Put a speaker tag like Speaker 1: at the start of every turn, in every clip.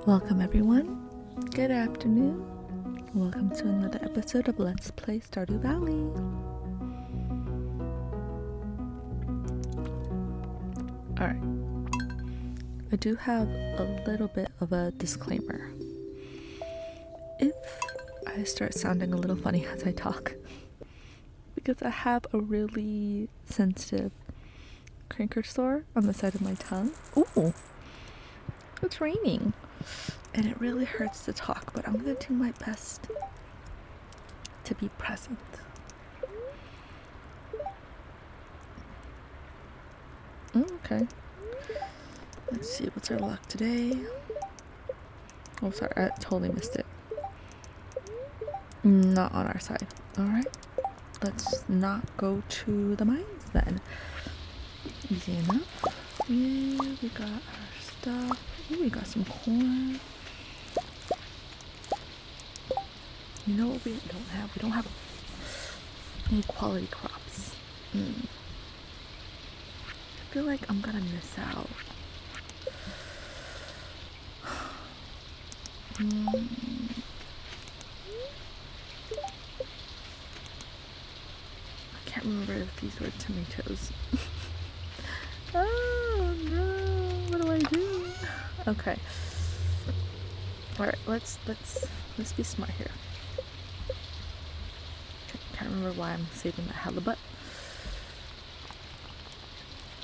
Speaker 1: Welcome everyone. Good afternoon. Welcome to another episode of Let's Play Stardew Valley. Alright. I do have a little bit of a disclaimer. If I start sounding a little funny as I talk, because I have a really sensitive canker sore on the side of my tongue. Ooh, it's raining. And it really hurts to talk, but I'm gonna do my best to be present. Okay. Let's see, what's our luck today? Oh, sorry, I totally missed it. Not on our side. Alright. Let's not go to the mines then. Easy enough. Yeah, we got our stuff. Ooh, we got some corn. You know what we don't have? We don't have any quality crops. I feel like I'm gonna miss out. I can't remember if these were tomatoes. Oh no, what do I do? Okay. Alright, let's be smart here. Can't remember why I'm saving that halibut.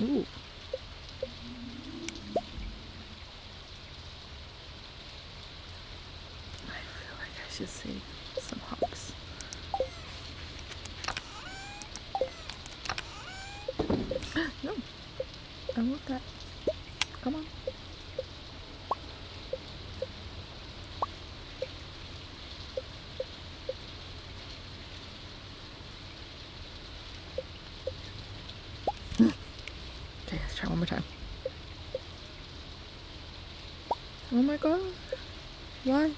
Speaker 1: Ooh. I feel like I should save some hops. No. I want that. Come on. Okay, let's try one more time. Oh my god. Why?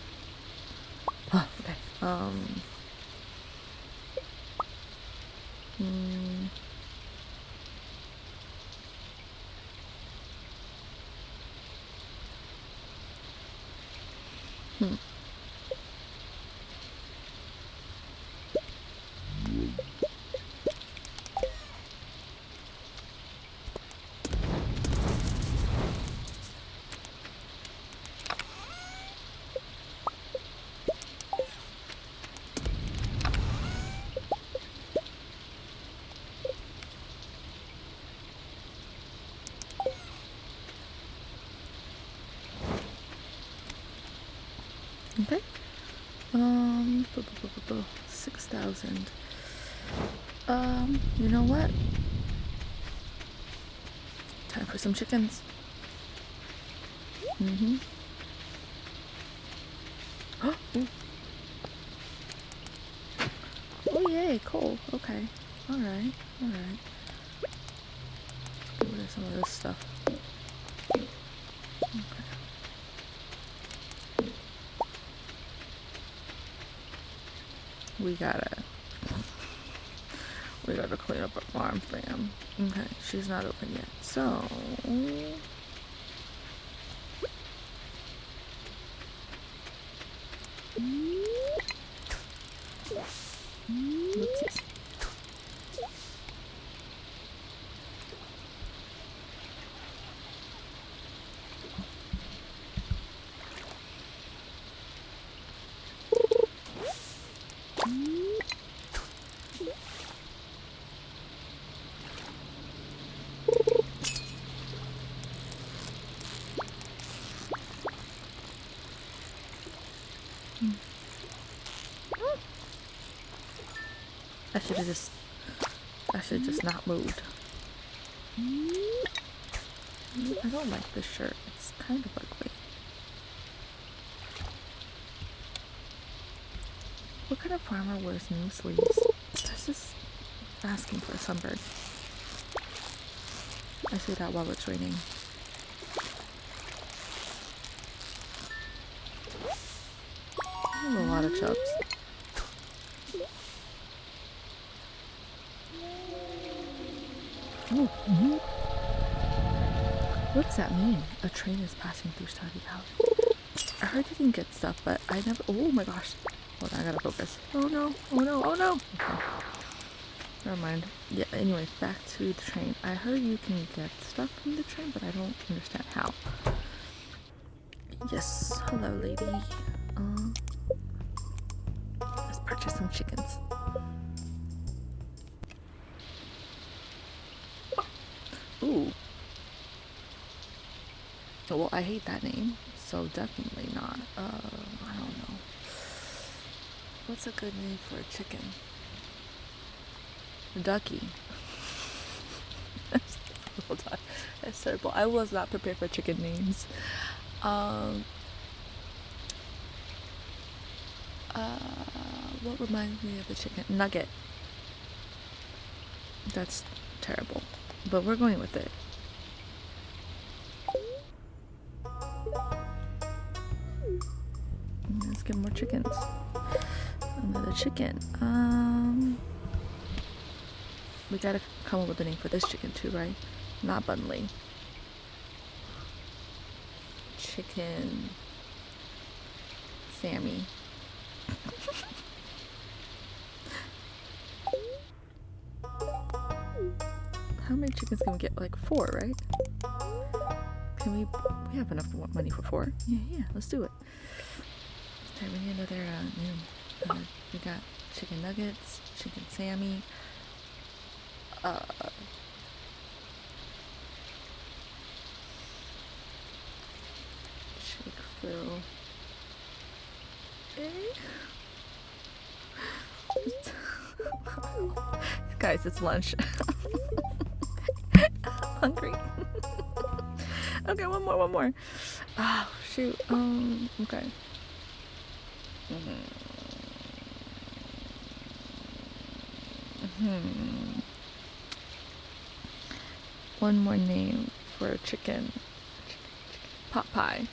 Speaker 1: Oh, okay. Okay. 6,000. You know what? Time for some chickens. Oh, oh yay, coal. Okay. Alright. Get rid of some of this stuff. Okay. We gotta clean up our farm, fam. Okay, she's not open yet. So whoopsies. I should just not moved. I don't like this shirt. It's kind of ugly. What kind of farmer wears new sleeves? That's just asking for a sunburn. I say that while it's raining. I have a lot of chubs. Ooh. What does that mean? A train is passing through Stardew Valley. I heard you can get stuff, but I never. Oh my gosh! Hold on, I gotta focus. Oh no! Oh no! Oh no! Okay. Never mind. Yeah. Anyways, back to the train. I heard you can get stuff from the train, but I don't understand how. Yes. Hello, lady. Let's purchase some chickens. Ooh. Well, I hate that name, so definitely not. I don't know. What's a good name for a chicken? Ducky. Hold on. That's terrible. I was not prepared for chicken names. What reminds me of a chicken? Nugget. That's terrible. But we're going with it. Let's get more chickens. Another chicken. We gotta come up with a name for this chicken too, right? Not Bunley. Chicken Sammy. How many chickens can we get? Like 4, right? Can we have enough money for 4? Yeah, let's do it. Okay, we need another name. We got chicken nuggets, chicken Sammy, Chick-fil-A. Guys, it's lunch. I'm hungry. Okay, one more. Oh, shoot. Okay. One more name for a chicken. Pot pie.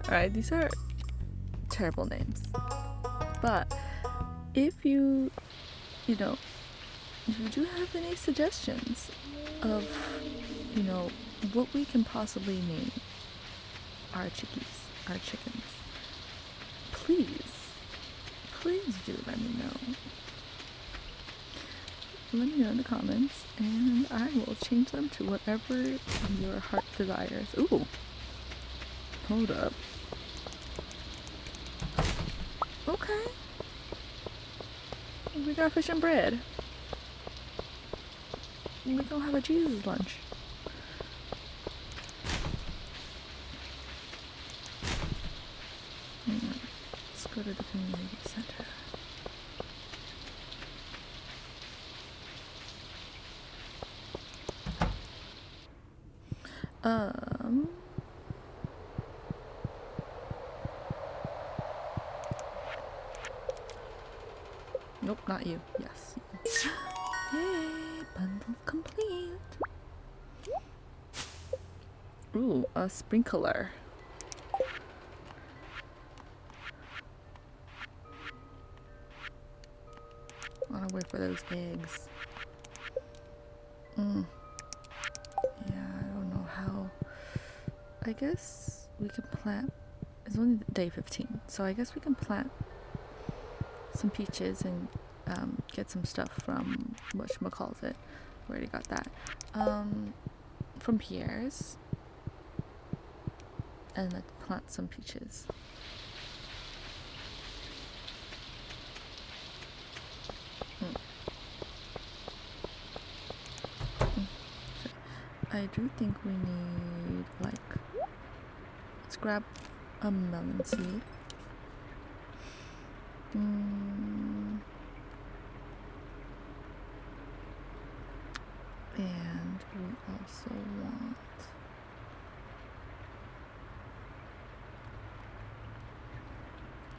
Speaker 1: Alright, these are terrible names. But if you do have any suggestions of, what we can possibly name our chickens, please do let me know. Let me know in the comments, and I will change them to whatever your heart desires. Ooh, hold up. Okay, we got fish and bread. We gonna have a Jesus lunch. Let's go to the community center. Nope, not you. Yes. Yay, bundle complete. Ooh, a sprinkler. I wanna wait for those eggs. Yeah, I don't know how. I guess we can plant. It's only day 15, so I guess we can plant some peaches and get some stuff from whatchamacallit. We already got that. From Pierre's. And let's plant some peaches. I do think we need, let's grab a melon seed. And we also want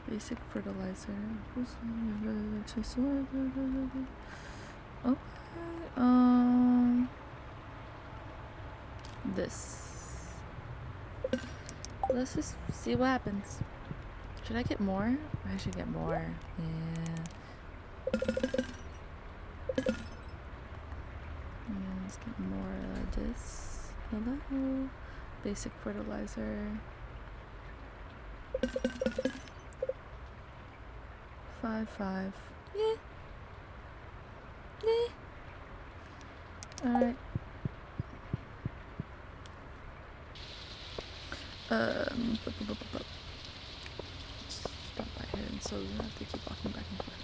Speaker 1: basic fertilizer. Okay. This. Let's just see what happens. Should I get more? I should get more. Yeah. Hello. Basic fertilizer. 5. Yeah. Yeah. Alright. Stop by here, and so you don't have to keep walking back and forth.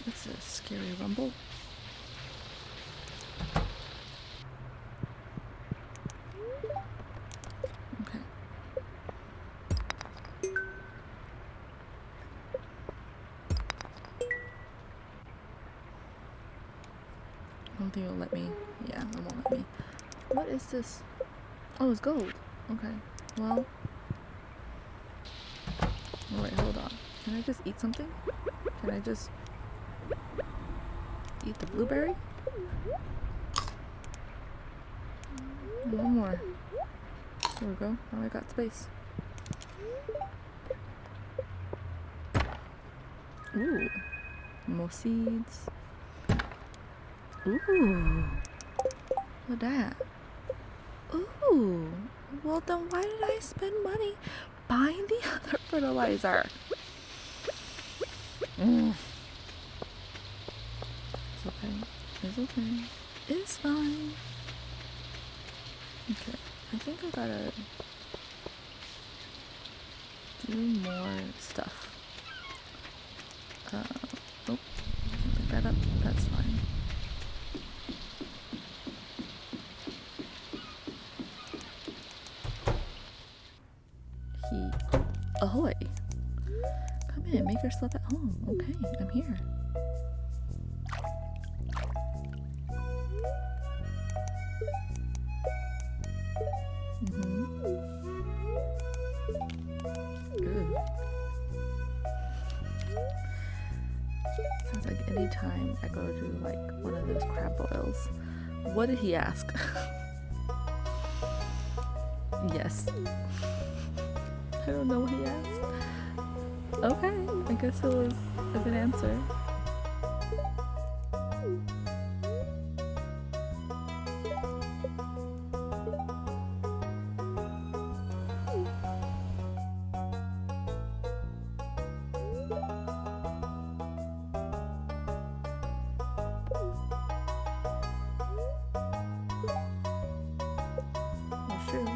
Speaker 1: That's a scary rumble. Okay. I don't think it'll let me. Yeah, it won't let me. What is this? Oh, it's gold. Okay. Well. Oh, wait, hold on. Can I just eat something? Can I just eat the blueberry? One more. There we go. Now I got space. Ooh. More seeds. Ooh. Look at that. Ooh. Well, then why did I spend money buying the other fertilizer? It's okay. It's okay. It's fine. Okay. I think I gotta do more stuff. Oh, can't pick that up. That's fine. Ahoy! Come in, make yourself at home. Okay, I'm here. Sounds like anytime I go to like one of those crab boils. What did he ask? Yes. I don't know what he asked. Okay, I guess it was a good answer. That's true.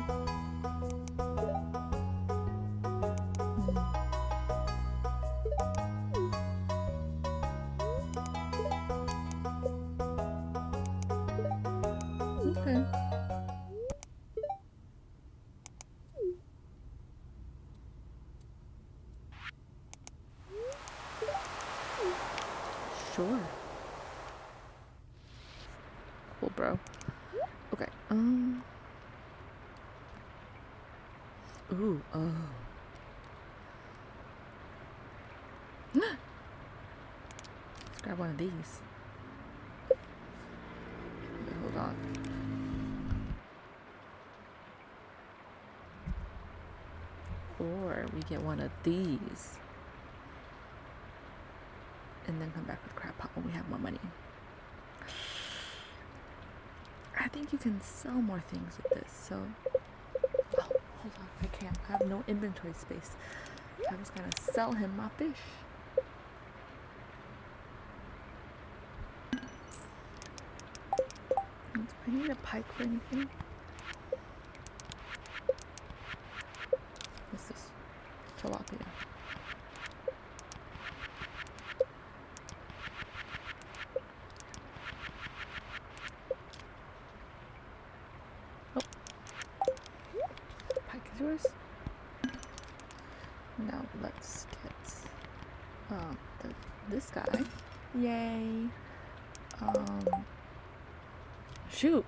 Speaker 1: Okay. Sure. Cool, bro. Okay. Ooh. Oh. Let's grab one of these. Okay, hold on. Or we get one of these. And then come back with crab pot when we have more money. I think you can sell more things with this, so... Oh, hold on, I can't. I have no inventory space. I was gonna sell him my fish. Do I need a pike for anything? What's this? Tilapia. Yours. Now let's get this guy. Yay. Shoot.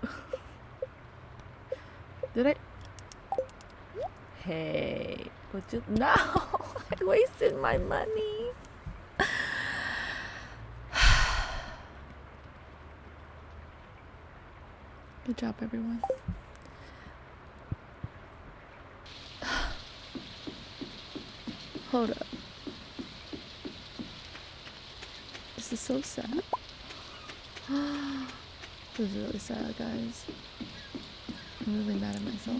Speaker 1: Did I? Hey, but just no. I wasted my money. Good job, everyone. Hold up. This is so sad. This is really sad, guys. I'm really mad at myself.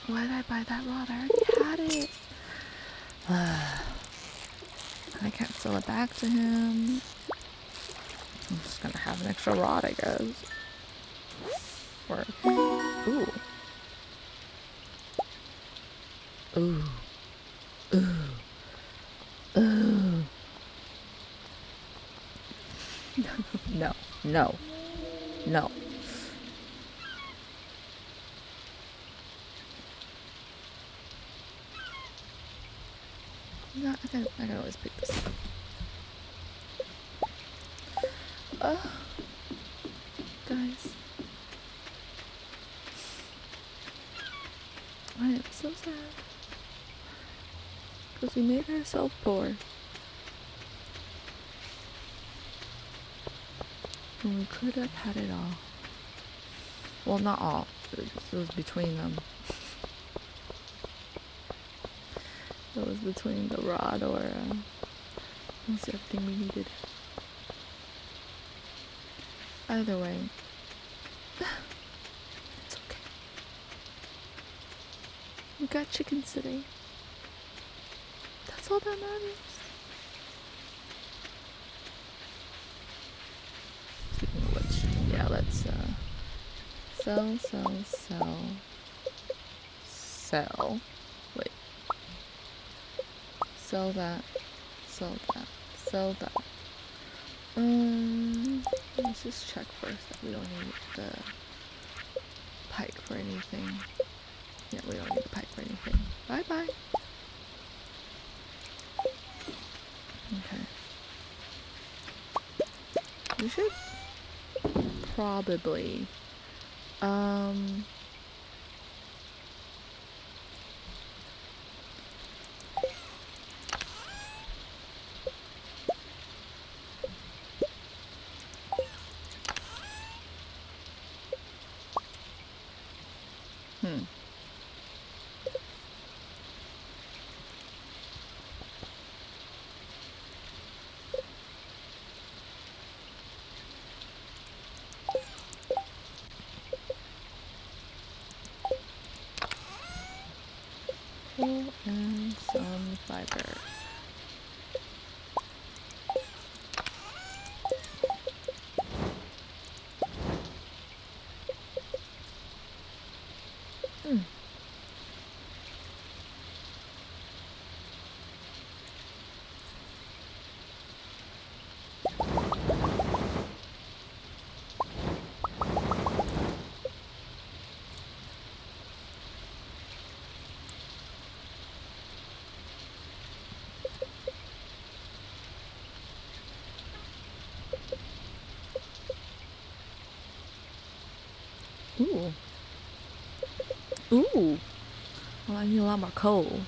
Speaker 1: Why did I buy that rod? I already had it. I can't sell it back to him. I'm just gonna have an extra rod, I guess. Or, ooh. Ooh. Ooh. Ooh. No. No. No. No, I can always pick this up. Guys. I am so sad. Because we made ourselves poor. And we could have had it all. Well, not all. It was between them. It was between the rod or almost everything we needed. Either way, it's okay. We got chickens today. That's all that matters. Speaking of which, yeah, let's sell. Wait. Sell that. Sell that. Let's just check first that we don't need the pike for anything. Yeah, we don't need the pike for anything. Bye bye. Okay. We should probably wool and some fiber. Ooh. Ooh. Well, I need a lot more coal.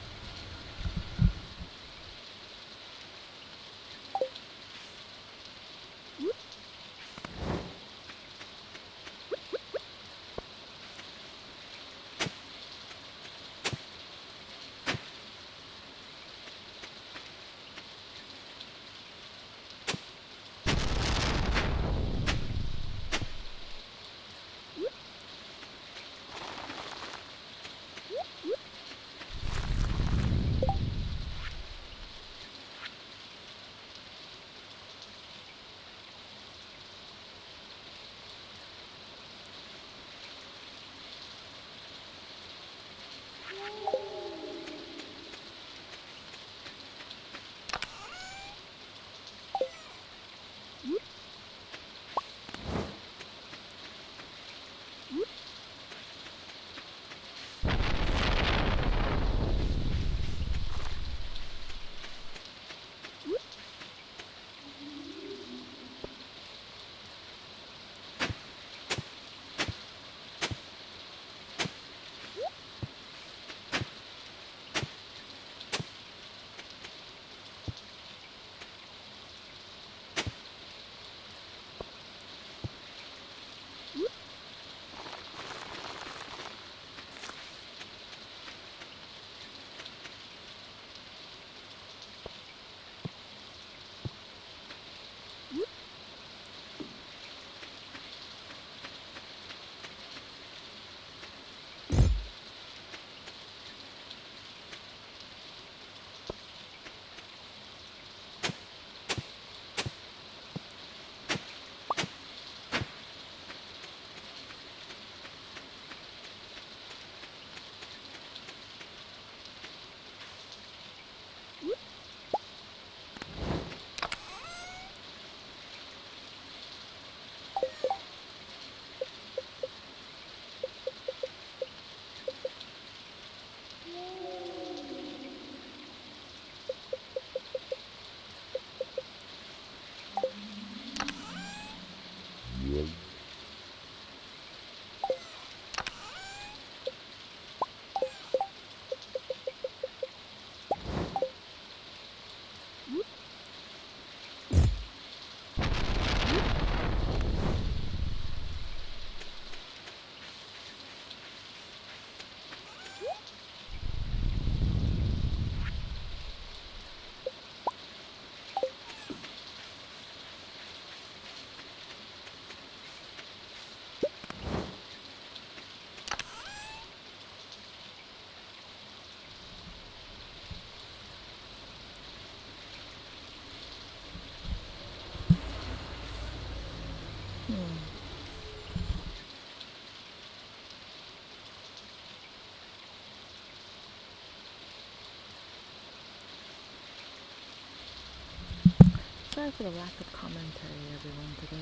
Speaker 1: sorry for the lack of commentary, everyone, today.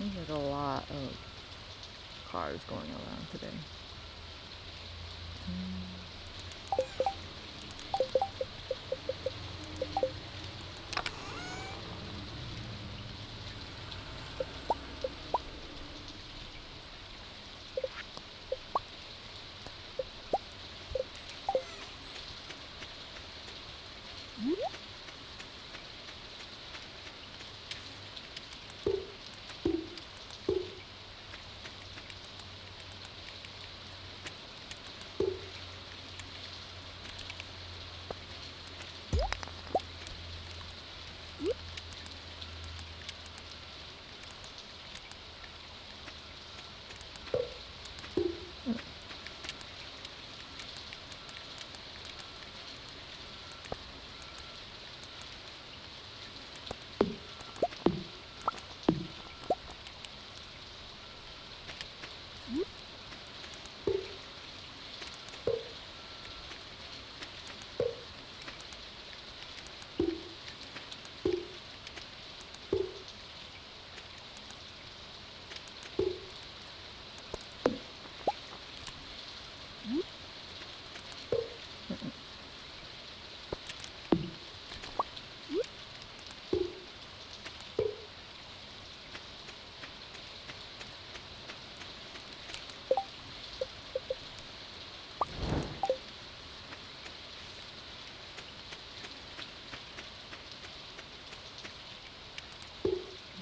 Speaker 1: There's a lot of cars going around today.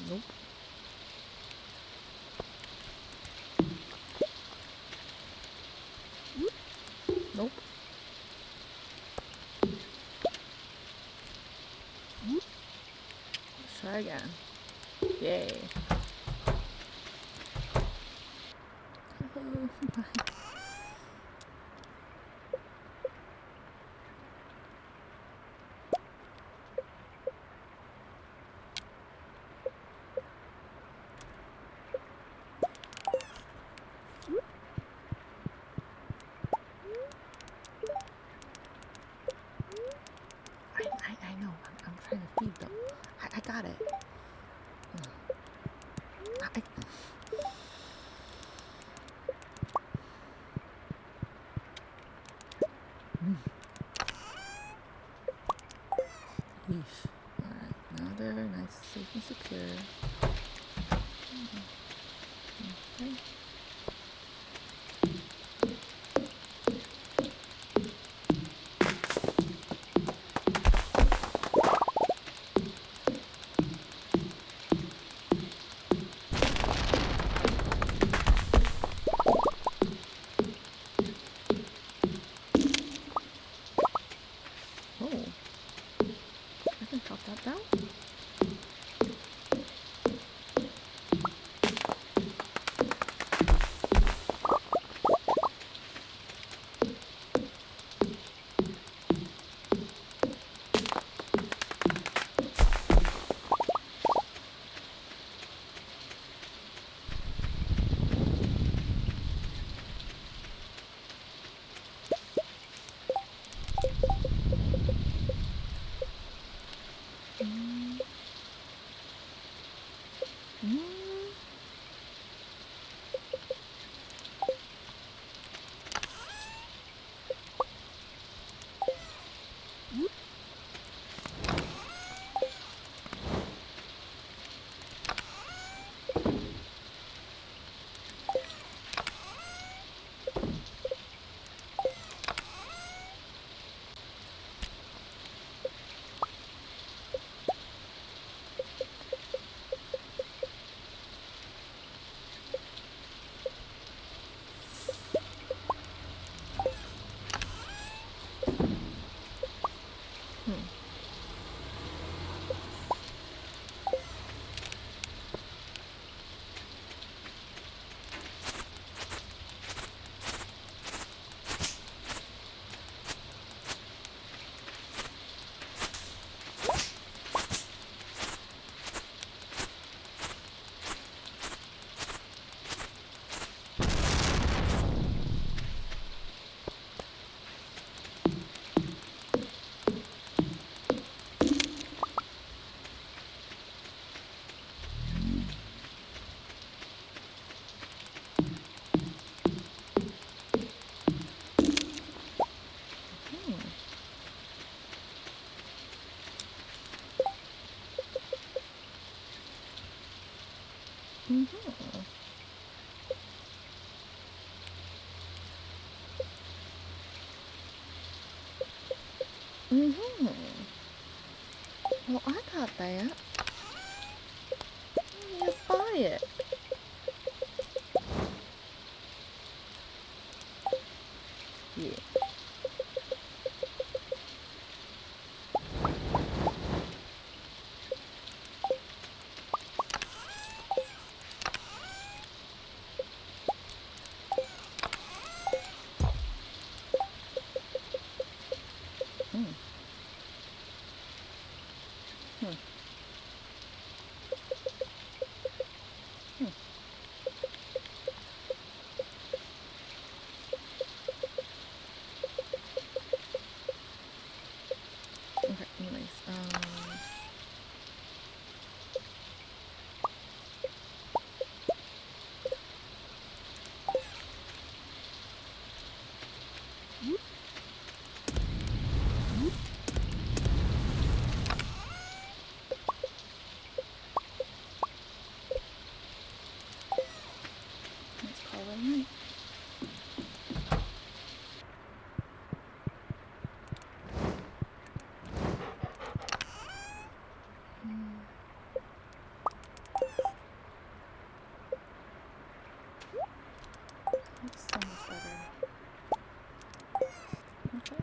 Speaker 1: Nope. Nope. Let's try again. Yay. Hello. I know. I'm trying to feed them. I got it. Yeesh. Alright, now they're nice, safe and secure. Okay. Oh, I can chop that down. Mm-hmm. Mm-hmm. Well, I got that. You buy it. Yeah. Hmm. Hmm. Hmm. Okay, anyways, let's call it a night. That's so much better. Okay.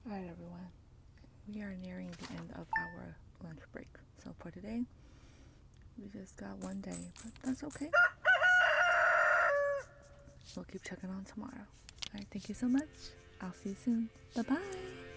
Speaker 1: Alright, everyone. We are nearing the end of our lunch break. So for today, we just got one day, but that's okay. We'll keep checking on tomorrow. Alright, thank you so much. I'll see you soon. Bye bye.